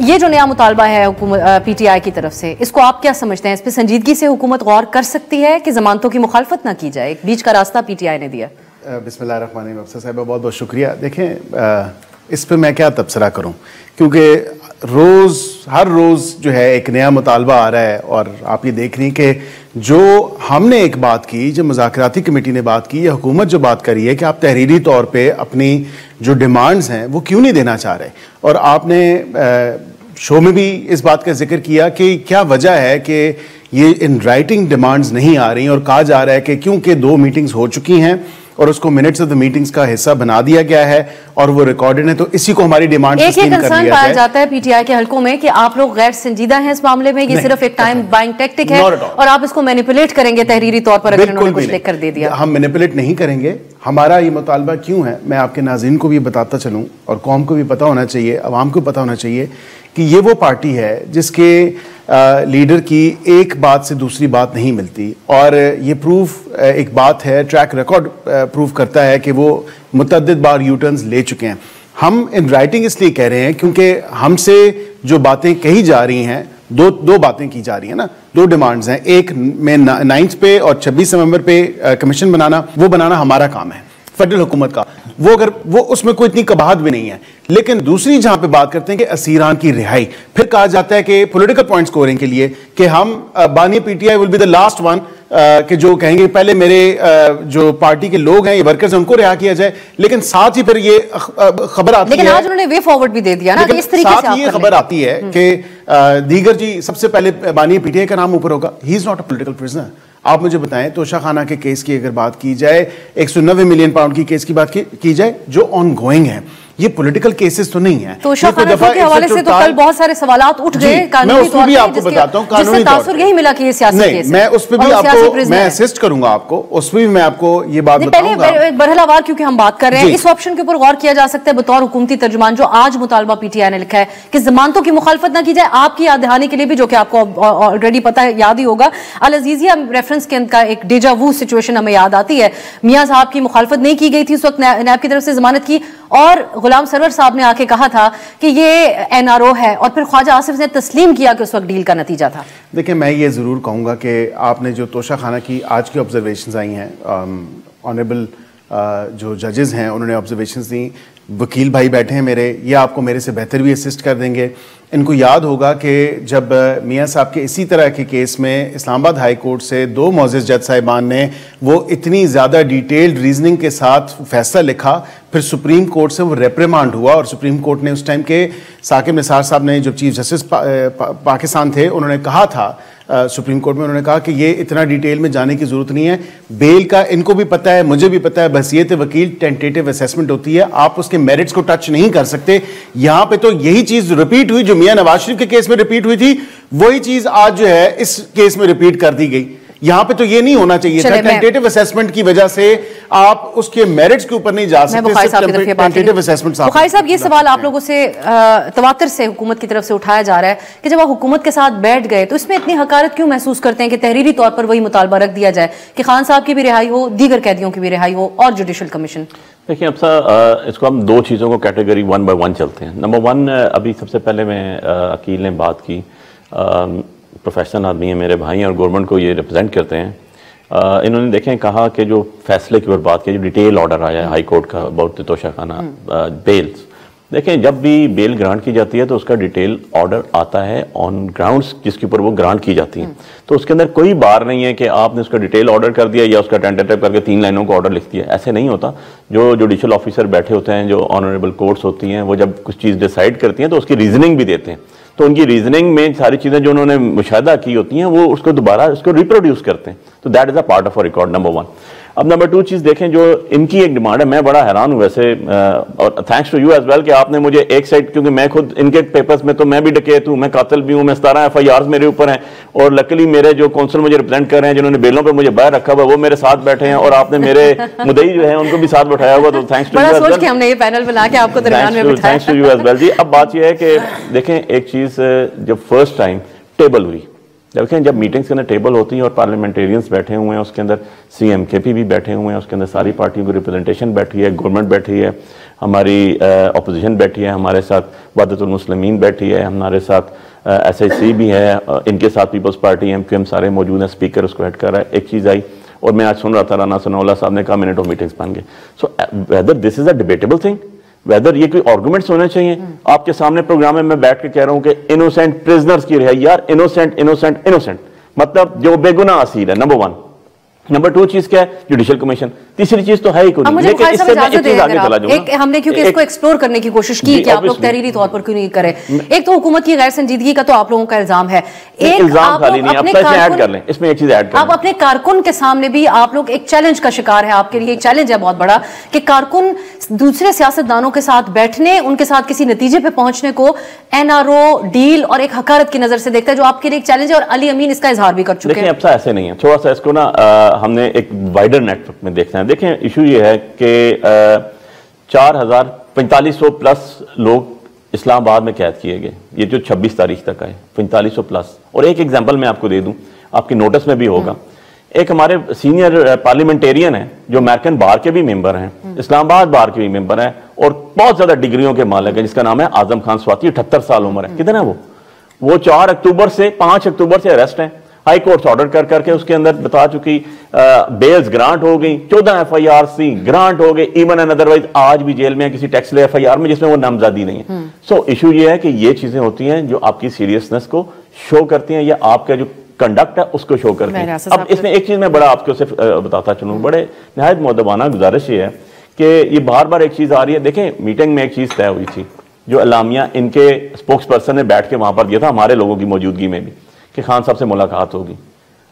ये जो नया मुतालबा है पीटीआई की तरफ से, इसको आप क्या समझते हैं? इस पर संजीदगी से हुकूमत गौर कर सकती है कि जमानतों की मुखालफत ना की जाए? एक बीच का रास्ता पीटीआई ने दिया। बिस्मिल्लाहिर्रहमानिर्रहीम। अफसर साहब बहुत बहुत शुक्रिया। देखें, इस पर मैं क्या तबसरा करूं, क्योंकि हर रोज़ जो है एक नया मुतालबा आ रहा है और आप ये देख रही कि जो हमने एक बात की, जो मुज़ाकराती कमेटी ने बात की, या हुकूमत जो बात करी है कि आप तहरीरी तौर पे अपनी जो डिमांड्स हैं वो क्यों नहीं देना चाह रहे। और आपने शो में भी इस बात का जिक्र किया कि क्या वजह है कि ये इन राइटिंग डिमांड्स नहीं आ रही, और कहा जा रहा है कि क्योंकि 2 मीटिंग्स हो चुकी हैं और उसको मिनट्स ऑफ द मीटिंग्स का हिस्सा बना दिया गया है और वो रिकॉर्डेड है, तो इसी को हमारी डिमांड एक कंसर्न पाया जाता है पीटीआई के हलकों में कि आप लोग गैर संजीदा हैं इस मामले में, ये सिर्फ एक टाइम बाइंग टैक्टिक है और आप इसको मैनिपुलेट करेंगे तहरीरी तौर पर, अगर उन्होंने कुछ लिख कर दे दिया। हम मैनिपुलेट नहीं करेंगे। हमारा ये मुतालबा क्यों है, मैं आपके नाज़रीन को भी बताता चलूँ और कौम को भी पता होना चाहिए, अवाम को पता होना चाहिए कि ये वो पार्टी है जिसके लीडर की एक बात से दूसरी बात नहीं मिलती, और ये प्रूफ एक बात है, ट्रैक रिकॉर्ड प्रूफ करता है कि वो मुतअद्दिद बार यू टर्न्स ले चुके हैं। हम इन राइटिंग इसलिए कह रहे हैं क्योंकि हमसे जो बातें कही जा रही हैं, दो बातें की जा रही हैं ना, 2 डिमांड्स हैं। एक में 9 पे और 26 नवंबर पे कमीशन बनाना, वो बनाना हमारा काम है, फेडरल हुकूमत का, वो उसमें कोई इतनी कबाहत भी नहीं है। लेकिन दूसरी जहां पे बात करते हैं कि असीरान की रिहाई, फिर कहा जाता है कि पॉलिटिकल पॉइंट स्कोरिंग के लिए कि हम बानी PTI will be the last one कि जो कहेंगे पहले मेरे जो पार्टी के लोग हैं, ये वर्कर्स हैं, उनको रिहा किया जाए। लेकिन साथ ही फिर ये खबर आती है, लेकिन आज उन्होंने वे फॉरवर्ड भी दे दिया ना, इस तरीके से ये खबर आती है कि दीगर जी सबसे पहले बानी पीटीआई का नाम ऊपर होगा। He is not a political prisoner. आप मुझे बताएं, तोशा खाना के केस की अगर बात की जाए, 190 मिलियन पाउंड की केस की बात की जाए जो ऑन गोइंग है, ये पॉलिटिकल केसेस तो नहीं है। तोशा खाना के हवाले से तो कल बहुत सारे सवालात उठ गए, मैं उसमें भी आपको बताता हूं कानूनी तौर पर यही मिला कि ये सियासी केस है। मैं उस पर भी आपको मैं असिस्ट करूंगा, आपको उसमें भी मैं आपको ये बात बताऊंगा। बरहलावार क्योंकि हम बात कर रहे हैं, इस ऑप्शन के ऊपर गौर किया जा सकता है बतौर हुकूमती तर्जुमान, जो आज मुतालबा पीटीआई ने लिखा है कि जमानतों की मुखालफत ना की जाए। आपकी याद दहानी के लिए भी, जो कि आपको ऑलरेडी पता है, याद ही होगा, अल अजीजिया रेफरेंस के का एक डेजा वू सिचुएशन हमें याद आती है। मियां साहब की मुखालफत नहीं की गई थी उस वक्त नैब की तरफ से जमानत की, और गुलाम सरवर साहब ने आके कहा था कि ये एनआरओ है, और फिर ख्वाजा आसिफ ने तस्लीम किया कि उस वक्त डील का नतीजा था। देखिए, मैं ये जरूर कहूंगा कि आपने जो तोशा खाना की आज की ऑब्जर्वेशंस आई हैं, ऑनरेबल जो जजेस हैं उन्होंने ऑब्जर्वेशंस दी, वकील भाई बैठे हैं मेरे, ये आपको मेरे से बेहतर भी असिस्ट कर देंगे। इनको याद होगा कि जब मियां साहब के इसी तरह के केस में इस्लामाबाद हाई कोर्ट से 2 मोअज़्ज़िज़ जज साहिबान ने वो इतनी ज़्यादा डिटेल्ड रीजनिंग के साथ फैसला लिखा, फिर सुप्रीम कोर्ट से वो रेप्रिमांड हुआ, और सुप्रीम कोर्ट ने उस टाइम के साकिब निसार साहब ने, जो चीफ जस्टिस पाकिस्तान थे, उन्होंने कहा था सुप्रीम कोर्ट में, उन्होंने कहा कि ये इतना डिटेल में जाने की जरूरत नहीं है, बेल का इनको भी पता है, मुझे भी पता है, बहसियत वकील टेंटेटिव असेसमेंट होती है, आप उसके मेरिट्स को टच नहीं कर सकते। यहां पे तो यही चीज रिपीट हुई जो मियां नवाज शरीफ के केस में रिपीट हुई थी, वही चीज आज जो है इस केस में रिपीट कर दी गई। यहां पे तो ये नहीं होना चाहिए था। टेंटेटिव असेसमेंट की वजह से आप उसके मेरिट्स के ऊपर नहीं जा सकते। टेंटेटिव असेसमेंट बुखारी साहब, ये सवाल आप लोगों से तवातर से हुकूमत की तरफ से उठाया जा रहा है कि जब आप हुकूमत के साथ बैठ गए तो इसमें इतनी हकारत क्यों महसूस करते हैं कि तहरीरी तौर पर वही मुतालबा रख दिया जाए कि खान साहब की भी रिहाई हो, दीगर कैदियों की भी रिहाई हो, और जुडिशल कमीशन? देखिए अब सर, इसको हम 2 चीज़ों को कैटेगरी 1 बाय 1 चलते हैं। नंबर 1, अभी सबसे पहले मैं अकील ने बात की, प्रोफेशनल आदमी है, मेरे भाई हैं और गवर्नमेंट को ये रिप्रेजेंट करते हैं। इन्होंने देखें कहा कि जो फैसले की ओर बात की, जो डिटेल ऑर्डर आया है हाई कोर्ट का अबाउट तोशा खाना बेल्स, देखें जब भी बेल ग्रांट की जाती है तो उसका डिटेल ऑर्डर आता है ऑन ग्राउंड्स जिसके ऊपर वो ग्रांट की जाती है। तो उसके अंदर कोई बार नहीं है कि आपने उसका डिटेल ऑर्डर कर दिया या उसका टेंटेटिव करके 3 लाइनों को ऑर्डर लिख दिया, ऐसे नहीं होता। जो जुडिशल ऑफिसर बैठे होते हैं, जो ऑनरेबल कोर्ट्स होती हैं, वो जब कुछ चीज़ डिसाइड करती हैं तो उसकी रीजनिंग भी देते हैं, तो उनकी रीजनिंग में सारी चीज़ें जो उन्होंने मुशाहिदा की होती हैं वो उसको दोबारा उसको रिप्रोड्यूस करते हैं। तो that is a part of a record, number 1। अब नंबर 2 चीज़ देखें, जो इनकी एक डिमांड है, मैं बड़ा हैरान हूँ वैसे, और thanks to you as well कि आपने मुझे एक साइड, क्योंकि मैं खुद इनके पेपर्स में तो मैं भी डकैत हूँ, मैं कातिल भी हूँ, मैं 17 FIRs मेरे ऊपर हैं, और लकीली मेरे जो कौंसल मुझे रिप्रेजेंट कर रहे हैं, जिन्होंने बेलों पे मुझे बाहर रखा हुआ, वो मेरे साथ बैठे हैं, और आपने मेरे मुद्दई जो है उनको भी साथ बैठाया हुआ, तो thanks to you as well. हमने ये पैनल बना के आपको दरमियान में बिठाया। Thanks to you as well जी। अब बात यह है कि देखें, एक चीज़ जब फर्स्ट टाइम टेबल हुई देखें जब मीटिंग्स के अंदर टेबल होती है और पार्लियामेंटेरियंस बैठे हुए हैं, उसके अंदर CMKP भी बैठे हुए हैं, उसके अंदर सारी पार्टियों की रिप्रेजेंटेशन बैठी है, गवर्नमेंट बैठी है, हमारी अपोजिशन बैठी है, हमारे साथ वहदतुल मुस्लिमीन बैठी है, हमारे साथ SIC भी है, इनके साथ पीपल्स पार्टी MQM सारे मौजूद हैं, स्पीकर उसको हेड कर रहा है। एक चीज़ आई और मैं आज सुन रहा था राना सनाउल्लाह साहब ने कहा मिनट ऑफ मीटिंग्स बन गए। So whether this is a debatable thing, whether ये कोई आर्गुमेंट्स होने चाहिए। आपके सामने प्रोग्राम में मैं बैठ के कह रहा हूं कि इनोसेंट प्रिजनर्स की रिहाई, यार इनोसेंट इनोसेंट इनोसेंट मतलब जो बेगुनाह असीर है, नंबर 1। नंबर 2 चीज क्या है, जुडिशियल कमीशन। तीसरी चीज तो है ही कोई नहीं। लेकिन इससे मैं एक चीज आगे चला जाऊंगा। हमने क्योंकि इसको एक्सप्लोर करने की कोशिश की कि आप लोग तहरीरी तौर पर क्यों नहीं करें। एक तो हुकूमत की गैर संजीदगी का तो आप लोगों का इल्जाम है, एक इल्जाम खाली नहीं, अब इसमें ऐड कर लें, इसमें एक चीज ऐड कर लें। आप अपने कारकुन के सामने भी आप लोग एक चैलेंज का शिकार है, आपके लिए एक चैलेंज है बहुत बड़ा कि कारकुन दूसरे सियासतदानों के साथ बैठने, उनके साथ किसी नतीजे पे पहुंचने को NRO डील और एक हकारत की नजर से देखता है, जो आपके लिए एक चैलेंज है और अली अमीन इसका इजहार भी कर चुके हैं। अब सा ऐसे नहीं है, थोड़ा सा इसको ना हमने एक वाइडर नेटवर्क में देखना है। देखें इशू ये है कि 4500 प्लस लोग इस्लामाबाद में कैद किए गए, ये जो 26 तारीख तक आए 4500 प्लस। और एक एग्जांपल मैं आपको दे दूं, आपकी नोटिस में भी होगा, एक हमारे सीनियर पार्लियामेंटेरियन है जो अमेरिकन बार के भी मेंबर हैं, इस्लामाबाद बार के भी मेंबर हैं और बहुत ज्यादा डिग्रियों के मालिक है, जिसका नाम है आजम खान स्वाति, 78 साल उम्र है। कितने है वो 4 अक्टूबर से 5 अक्टूबर से अरेस्ट है, हाई कोर्ट ऑर्डर कर करके उसके अंदर बता चुकी, बेल्स ग्रांट हो गई, 14 FIR ग्रांट हो गए, इवन एंड अदरवाइज आज भी जेल में है किसी टैक्स FIR में जिसमें वो नामजदगी नहीं है। सो इशू ये है कि ये चीजें होती हैं जो आपकी सीरियसनेस को शो करती हैं या आपका जो कंडक्ट है उसको शो करती है। अब इसमें एक चीज मैं बड़ा आपको सिर्फ बताता चलूँ, बड़े निहायत मुअद्दबाना गुजारिश ये है कि ये बार बार एक चीज आ रही है। देखें मीटिंग में एक चीज तय हुई थी जो अलामिया इनके स्पोक्स पर्सन ने बैठ के वहां पर दिया था, हमारे लोगों की मौजूदगी में भी, कि खान साहब से मुलाकात होगी।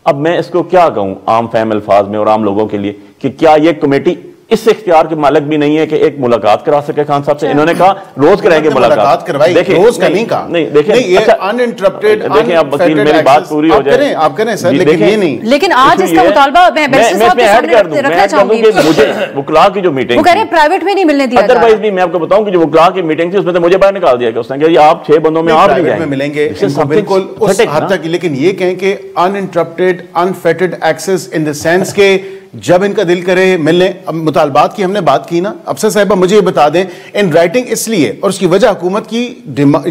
अब मैं इसको क्या कहूं आम फहम अल्फाज में और आम लोगों के लिए कि क्या ये कमेटी इस इख्तियार के मालिक भी नहीं है कि एक मुलाकात करा सके खान साहब से? इन्होंने कहा रोज कराएंगे मुलाकात करवाई, रोज का नहीं कहा। नहीं देखिए, अच्छा अनइंटरप्टेड, देखें अब वकील मेरी बात पूरी हो जाए, आप करें सर, लेकिन ये नहीं। लेकिन आज इसका मुतालबा मैं बैरिस्टर साहब के सामने रखना चाहूंगी। मुझे वकला की जो मीटिंग, वो कह रहे हैं प्राइवेट में नहीं मिलने दिया, अदरवाइज भी मैं आपको बताऊं कि जो वकला की मीटिंग थी उसमें तो मुझे बाहर निकाल दिया गया। उसने कहा आप 6 बंदों में आप नहीं जाएंगे, मिलेंगे बिल्कुल उस हद तक। लेकिन ये कहें कि uninterrupted unfettered access in the sense के जब इनका दिल करे मिलने। अब मुतालबात की हमने बात की ना, अफसर साहिबा मुझे ये बता दें इन राइटिंग, इसलिए और उसकी वजह हुकूमत की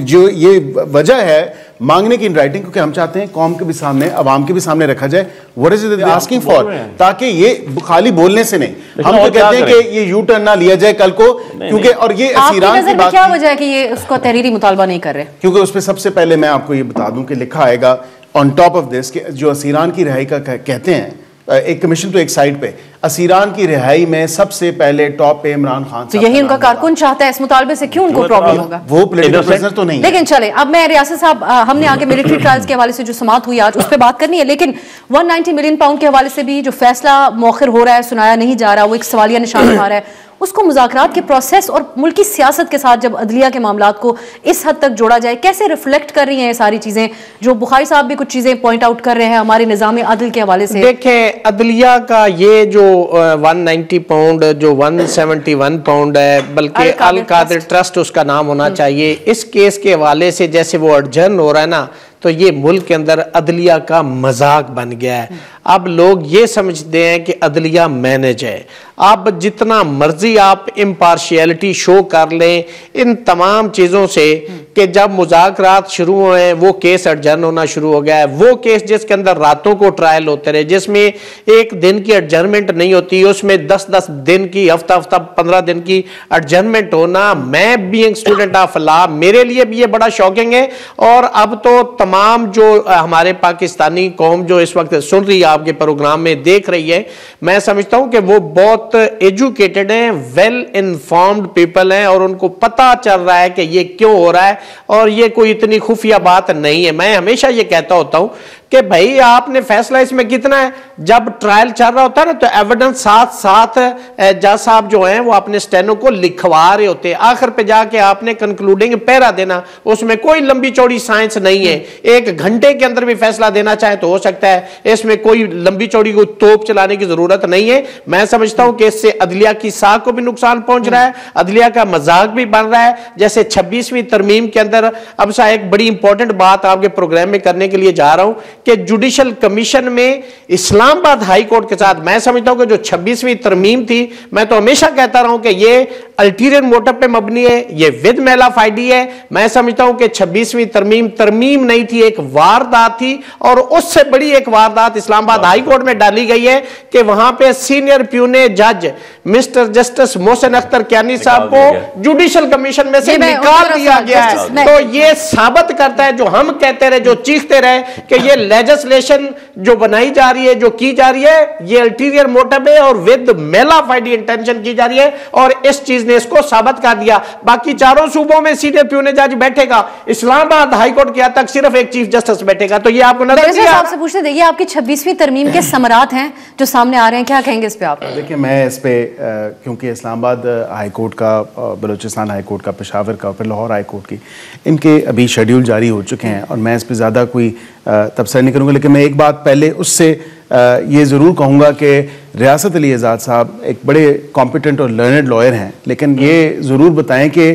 जो ये वजह है मांगने की इन राइटिंग, क्योंकि हम चाहते हैं कौम के भी सामने, अवाम के भी सामने रखा जाए what is it asking for, ताकि ये खाली बोलने से नहीं। हम तो कहते हैं कि ये यू टर्न ना लिया जाए कल को, क्योंकि और ये असीरान की बात, क्या वजह है कि ये उसको तहरीरी मुतालबा नहीं कर रहे? क्योंकि उस पर सबसे पहले मैं आपको ये बता दूं कि लिखा आएगा ऑन टॉप ऑफ दिस कि जो असीरान की रिहाई का कहते हैं, एक कमीशन तो एक साइड पे, असीरान की रिहाई में सबसे पहले टॉप पे इमरान खान। तो यही उनका कारकुन चाहता है, इस मुतालबे से क्यों उनको प्रॉब्लम होगा? वो पॉलिटिकल प्रिजनर तो नहीं। लेकिन चले, अब मैं रियासत साहब, हमने आगे मिलिट्री ट्रायल्स के हवाले से जो समाअत हुई आज उस पर बात करनी है, लेकिन 190 मिलियन पाउंड के हवाले से भी जो फैसला मौखिर हो रहा है, सुनाया नहीं जा रहा, वो एक सवालिया निशान उठा रहा है। उसको मुज़ाकरात के प्रोसेस और मुल्की सियासत के साथ जब अदलिया के मामलात को इस हद तक जोड़ा जाए, कैसे रिफ्लेक्ट कर रही हैं ये सारी चीजें, जो बुखारी साहब भी कुछ चीजें पॉइंट आउट कर रहे हैं हमारे निज़ाम अदल के हवाले से? देखें, अदलिया का ये जो 190 पाउंड, जो 171 पाउंड है, बल्कि अल कादिर ट्रस्ट उसका नाम होना चाहिए, इस केस के हवाले से जैसे वो अडजर्न हो रहा है ना, तो ये मुल्क के अंदर अदलिया का मजाक बन गया है। अब लोग ये समझते हैं कि अदलिया मैनेज है। अब जितना मर्जी आप इम्पार्शियलिटी शो कर लें इन तमाम चीज़ों से, कि जब मुज़ाकरात शुरू हुए वो केस एडजर्न होना शुरू हो गया है। वो केस जिसके अंदर रातों को ट्रायल होते रहे, जिसमें एक दिन की एडजर्नमेंट नहीं होती, उसमें 10-10 दिन की, हफ्ता 15 दिन की एडजर्नमेंट होना, मैं बीइंग स्टूडेंट ऑफ लॉ, मेरे लिए भी ये बड़ा शॉकिंग है। और अब तो तमाम जो हमारे पाकिस्तानी कौम जो इस वक्त सुन रही है, आपके प्रोग्राम में देख रही है, मैं समझता हूं कि वो बहुत एजुकेटेड हैं, वेल इन्फॉर्म्ड पीपल हैं, और उनको पता चल रहा है कि ये क्यों हो रहा है और ये कोई इतनी खुफिया बात नहीं है। मैं हमेशा ये कहता होता हूं कि भाई आपने फैसला इसमें कितना है, जब ट्रायल चल रहा होता है ना, तो एविडेंस साथ साथ जज साहब जो हैं वो अपने स्टेनो को लिखवा रहे होते हैं, आखिर पे जाके आपने कंक्लूडिंग पैरा देना, उसमें कोई लंबी चौड़ी साइंस नहीं है। 1 घंटे के अंदर भी फैसला देना चाहे तो हो सकता है, इसमें कोई लंबी चौड़ी को तोप चलाने की जरूरत नहीं है। मैं समझता हूं कि इससे अदलिया की साख को भी नुकसान पहुंच रहा है, अदलिया का मजाक भी बन रहा है। जैसे 26वीं तरमीम के अंदर, अब सा एक बड़ी इंपॉर्टेंट बात आपके प्रोग्राम में करने के लिए जा रहा हूं कि जुडिशल कमीशन में इस्लामाबाद हाई कोर्ट के साथ, मैं समझता हूं कि जो 26वीं तरमीम थी, मैं तो हमेशा कहता रहा हूं कि ये अल्टीरियर मोटिव पे मबनी है, ये विद मेलाफाइडी है। मैं समझता हूं कि 26वीं तरमीम नहीं थी, एक वारदात थी, और उससे बड़ी एक वारदात इस्लामाबाद हाई कोर्ट में डाली गई है कि वहां पे सीनियर प्यूने जज मिस्टर जस्टिस मोहसिन अख्तर कियानी साहब को जुडिशल कमीशन में से निकाल दिया गया है। तो ये साबित करता है, जो हम कहते रहे, जो चीखते रहे कि ये लेजिस्लेशन जो बनाई जा रही है, जो की जा रही है, ये अल्टीरियर मोटिव है और विद मेलाफाइडी इंटेंशन की जा रही है, और इस चीज ने इसको साबित कर दिया। बाकी चारों सूबों में सीनियर प्यूने जज बैठेगा, इस्लामाबाद हाई कोर्ट के तक सिर्फ एक चीफ जस्टिस बैठेगा। तो ये आपको नजर नहीं आ रहा? आपसे पूछते देखिए, आपकी 26वीं तरमीम के समरात हैं जो सामने आ रहे हैं, क्या कहेंगे इस पे आप? देखिए, मैं इस पे क्योंकि इस्लामाबाद हाई कोर्ट का, बलूचिस्तान हाई कोर्ट का, पेशावर का, फिर लाहौर हाई कोर्ट की, इनके अभी शेड्यूल जारी हो चुके हैं और मैं इस पे ज़्यादा कोई तबसरा नहीं करूँगा। लेकिन मैं एक बात पहले उससे ये ज़रूर कहूँगा कि रियासत अली आज़ाद साहब एक बड़े कॉम्पिटेंट और लर्नड लॉयर हैं, लेकिन ये ज़रूर बताएं कि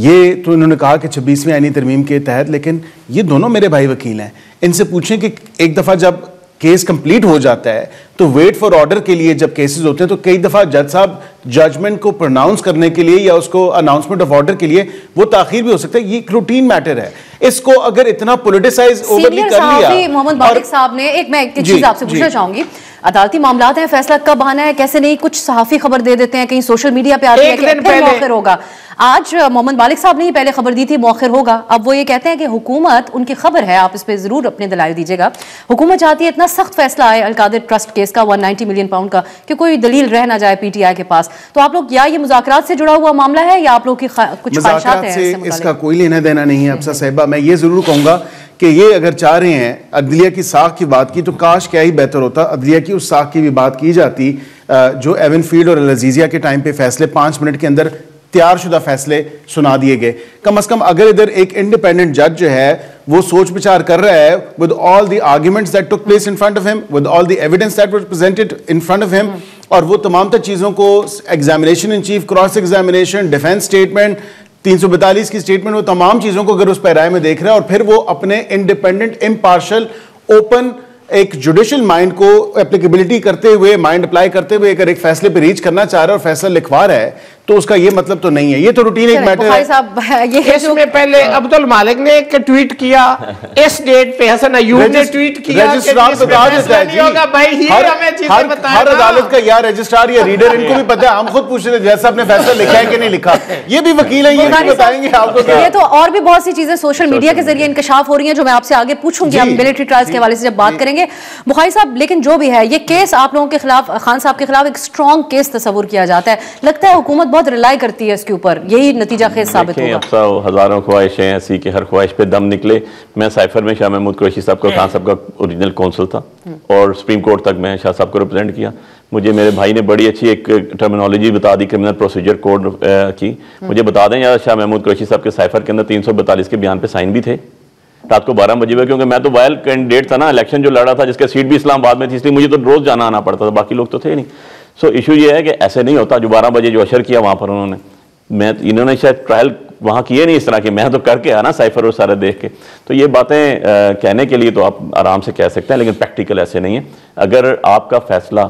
ये तो इन्होंने कहा कि 26वीं आईनी तरमीम के तहत, लेकिन ये दोनों मेरे भाई वकील हैं, इनसे पूछें कि एक दफ़ा जब केस कंप्लीट हो जाता है तो वेट फॉर ऑर्डर के लिए जब केसेस होते हैं तो कई दफ़ा जज साहब जजमेंट को प्रोनाउंस करने के लिए या उसको अनाउंसमेंट ऑफ ऑर्डर के लिए वो ताखीर भी हो सकता है। ये एक रूटीन मैटर है, इसको अगर इतना पोलिटिसाइज ओवरली कर लिया। मोहम्मद बालिक साहब ने एक चीज आपसे पूछना चाहूंगी, अदालती मामलात हैं, फैसला कब आना है कैसे नहीं, कुछ सहाफी खबर दे देते हैं, कहीं सोशल मीडिया पे आती है कि फिर मौखिर होगा। आज मोहम्मद बालिक साहब ने ही पहले खबर दी थी मौखिर होगा, अब वो ये कहते हैं कि हुकूमत, उनकी खबर है, आप इस पे जरूर अपने दलाइल दीजिएगा, हुकूमत चाहती है इतना सख्त फैसला आए अलकादिर ट्रस्ट केस का 190 मिलियन पाउंड का कि कोई दलील रह ना जाए पीटीआई के पास। तो आप लोग, या ये मुज़ाकरात से जुड़ा हुआ मामला है या आप लोग की कुछ ख्वाहिशात हैं? इसका कोई लेना देना नहीं है अफसर साहिबा। मैं ये जरूर कहूंगा कि ये अगर चाह रहे हैं अदलिया की साख की बात की, तो काश क्या ही बेहतर होता अदलिया की उस साख की भी बात की जाती जो एवन फील्ड और अल-अज़ीज़िया के टाइम पे फैसले 5 मिनट के अंदर तैयारशुदा फैसले सुना दिए गए। कम से कम अगर इधर एक इंडिपेंडेंट जज जो है वो सोच विचार कर रहा है with all the arguments that took place in front of him, with all the evidence that was presented in front of him, और वो तमाम तर चीज़ों को, examination in chief, cross examination, defence statement, 342 की स्टेटमेंट, वो तमाम चीज़ों को अगर उस पैराए में देख रहा है और फिर वो अपने इंडिपेंडेंट, इम्पार्शल, ओपन एक जुडिशियल माइंड को एप्लीकेबिलिटी करते हुए, माइंड अप्लाई करते हुए अगर एक फैसले पे रीच करना चाह रहा है और फैसला लिखवा रहा है, तो उसका ये मतलब तो नहीं है। ये तो रूटीन एक मैटर है। इसमें पपहले अब्दुल मालिक ने एक ट्वीट किया, इस डेट पे हसन अयूब ने ट्वीट किया, रजिस्ट्रार बता देता है जी, हर अदालत का या रजिस्ट्रार या रीडर, इनको भी पता है। हम खुद पूछ रहे थे जैसा आपने फैसला लिखा है कि नहीं लिखा, ये भी वकील है, ये भी बताएंगे आपको। ये तो और भी बहुत सी चीजें सोशल मीडिया के जरिए इंकशाफ हो रही है जो मैं आपसे आगे पूछूंगी, हम मिलिट्री ट्रायल्स के हवाले से जब बात करेंगे। बुखारी साहब, लेकिन जो भी है, ये केस आप लोगों के खिलाफ, खान साहब के खिलाफ एक स्ट्रॉन्ग केस तस्वुर किया जाता है, लगता है हुकूमत बहुत रिलाई करती है इसके ऊपर, यही नतीजा खेज साबित होगा। हजारों ख्वाहिशें ऐसी कि हर ख्वाहिश पे दम निकले। मैं साइफर में शाह महमूद कुरैशी साहब का, खान साहब का ओरिजिनल कौंसल था और सुप्रीम कोर्ट तक मैं शाह साहब को रिप्रेजेंट किया। मुझे मेरे भाई ने बड़ी अच्छी एक टर्मिनोलॉजी बता दी क्रिमिनल प्रोसीजर कोड की। मुझे बता दें यार, शाह महमूद कुरैशी साहब के साइफर के अंदर 342 के बयान पे साइन भी थे रात को 12 बजे हुए, क्योंकि मैं तो वायल कैंडिडेट था ना, इलेक्शन जो लड़ा था, जिसका सीट भी इस्लामाबाद में थी, इसलिए मुझे तो रोज जाना आना पड़ता था, बाकी लोग तो थे नहीं। सो इशू ये है कि ऐसे नहीं होता जो 12 बजे जो अशर किया वहां पर इन्होंने शायद ट्रायल वहां किए नहीं इस तरह के, मैं तो करके आया ना साइफर और सारे देख के। तो ये बातें कहने के लिए तो आप आराम से कह सकते हैं, लेकिन प्रैक्टिकल ऐसे नहीं है। अगर आपका फैसला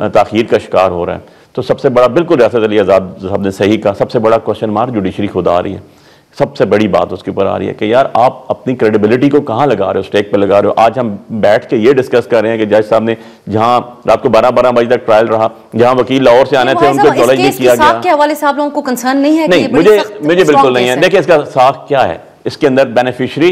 ताखीर का शिकार हो रहा है तो सबसे बड़ा, बिल्कुल रियासत अली आज़ाद साहब ने सही कहा, सबसे बड़ा क्वेश्चन मार्क जुडिशरी खुद आ रही है। सबसे बड़ी बात उसके ऊपर आ रही है कि यार आप अपनी क्रेडिबिलिटी को कहाँ लगा रहे हो, स्टेक पे लगा रहे हो। आज हम बैठ के ये डिस्कस कर रहे हैं कि जज साहब ने जहां रात को 12 बजे तक ट्रायल रहा, जहां वकील लाहौर से आने थे उनको एक्नॉलेज नहीं किया गया। के हवाले से आप लोगों को कंसर्न नहीं है? नहीं, मुझे बिल्कुल नहीं है। देखिए इसका साख क्या है, इसके अंदर बेनिफिशरी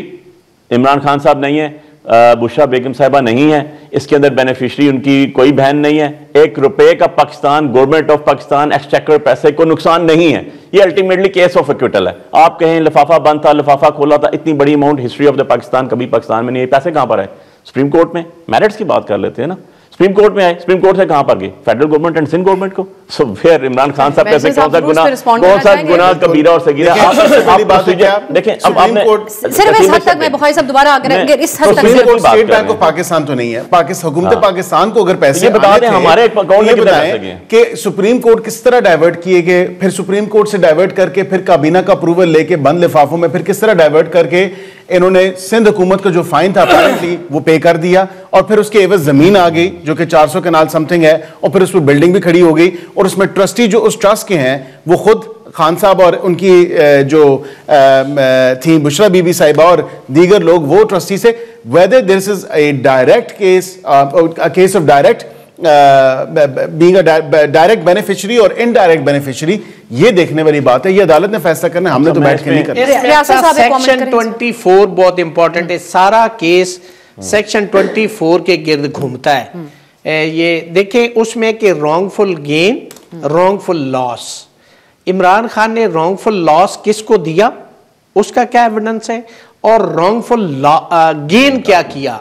इमरान खान साहब नहीं है, बुशरा बेगम साहिबा नहीं है, इसके अंदर बेनिफिशरी उनकी कोई बहन नहीं है। 1 रुपए का Pakistan, government of Pakistan exchequer पैसे को नुकसान नहीं है। ये अल्टीमेटली केस ऑफ एक्विटल है। आप कहें लिफाफा बंद था, लिफाफा खोला था, इतनी बड़ी amount history of the Pakistan कभी पाकिस्तान में नहीं है। पैसे कहां पर है? सुप्रीम कोर्ट में। मेरिट्स की बात कर लेते हैं ना, सुप्रीम कोर्ट में आए, सुप्रीम कोर्ट से कहां पर गए? Federal government and Sindh government को। सो फिर इमरान खान साहब कैसे, कौन सा गुनाह कबीरा और सगीरा? देखें अब आपने सिर्फ इस हद तक, मैं बुखारी साहब दोबारा अगर इस हद तक, स्टेट बैंक ऑफ पाकिस्तान तो नहीं है, हुकूमत पाकिस्तान को अगर पैसे बता दें हमारे अकाउंट में बताएं कि सुप्रीम कोर्ट किस तरह डाइवर्ट किए गए, फिर सुप्रीम कोर्ट से डाइवर्ट करके फिर काबीना का अप्रूवल लेके बंद लिफाफों में फिर किस तरह डाइवर्ट करके इन्होंने सिंध हुकूमत का जो फाइन था अपेरेंटली वो पे कर दिया, और फिर उसके एवज जमीन आ गई जो कि 400 कनाल समथिंग है, और फिर उस पर बिल्डिंग भी खड़ी हो गई, और उसमें ट्रस्टी जो उस ट्रस्ट के हैं वो खुद खान साहब और उनकी जो थी बुशरा बीबी साहिबा और दीगर लोग, वो ट्रस्टी से weather this is a direct case, case of direct being a direct beneficiary और इनडायरेक्ट बेनिफिशियरी, ये देखने वाली बात है। ये अदालत ने फैसला करना, हमने तो बैठ के नहीं करना। सेक्शन 24 बहुत इंपॉर्टेंट है, सारा केस सेक्शन 24 के गिर्द घूमता है। ये देखें उसमें कि wrongful gain, wrongful loss, Imran Khan ने रॉन्गफुल लॉस किसको दिया, उसका क्या एविडेंस है, और रॉन्गफुल गेन क्या किया,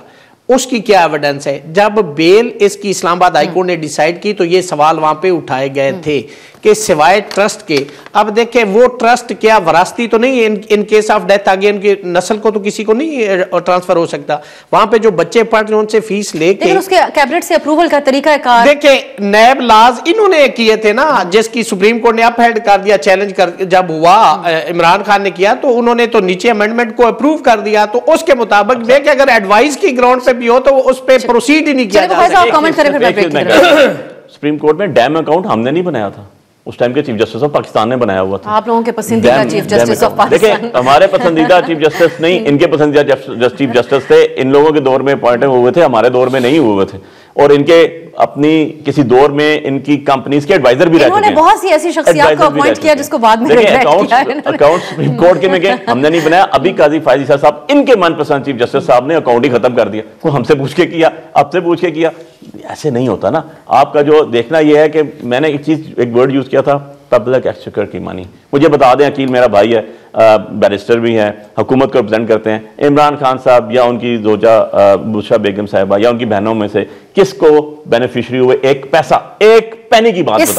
उसकी क्या एविडेंस है। जब बेल इसकी इस्लामाबाद हाईकोर्ट ने डिसाइड की तो ये सवाल वहां पे उठाए गए थे कि सिवाय ट्रस्ट के, अब देखें वो ट्रस्ट क्या वरासती तो नहीं, इन केस ऑफ डेथ आगे इनकी नस्ल को तो किसी को नहीं ट्रांसफर हो सकता। वहां पे जो बच्चे पढ़ रहे उनसे फीस लेके, उसके कैबिनेट से अप्रूवल का तरीका है। देखें नैब लाज इन्होंने किए थे ना, जिसकी सुप्रीम कोर्ट ने अपहेल्ड कर दिया, चैलेंज कर जब हुआ इमरान खान ने किया तो उन्होंने तो नीचे अमेंडमेंट को अप्रूव कर दिया, तो उसके मुताबिक देखिए अगर एडवाइस की ग्राउंड पे भी हो तो उस पर प्रोसीड ही नहीं किया जा सकता। सुप्रीम कोर्ट में डैम अकाउंट हमने नहीं बनाया था, उस टाइम के चीफ जस्टिस ऑफ पाकिस्तान ने बनाया हुआ था। आप लोगों के पसंदीदा चीफ जस्टिस ऑफ पाकिस्तान। देखिए हमारे पसंदीदा चीफ जस्टिस नहीं, इनके पसंदीदा चीफ जस्टिस थे। इन लोगों के दौर में अपॉइंट हुए थे, हमारे दौर में नहीं हुए थे, और इनके अपनी किसी दौर में इनकी कंपनीज के एडवाइजर भी रह चुके हैं। इन्होंने बहुत सी ऐसी शख्सियत को अपॉइंट किया जिसको बाद में अकाउंट सुप्रीम कोर्ट के में गए, हमने नहीं बनाया। अभी काजी फायद ईसा साहब इनके मनपसंद चीफ जस्टिस साहब ने अकाउंट ही खत्म कर दिया, वो हमसे पूछ के किया, आपसे पूछ के किया, ऐसे नहीं होता ना। आपका जो देखना यह है कि मैंने एक चीज, एक वर्ड यूज किया था, पब्लिक एक्सचेकर की मनी। मुझे बता दें, अकील मेरा भाई है, बैरिस्टर भी है, हुकूमत को रिप्रेजेंट करते हैं, इमरान खान साहब या उनकी जोजा बुशरा बेगम साहिबा या उनकी बहनों में से किसको बेनिफिशियरी हुए एक पैसा, एक पैनी की बात बता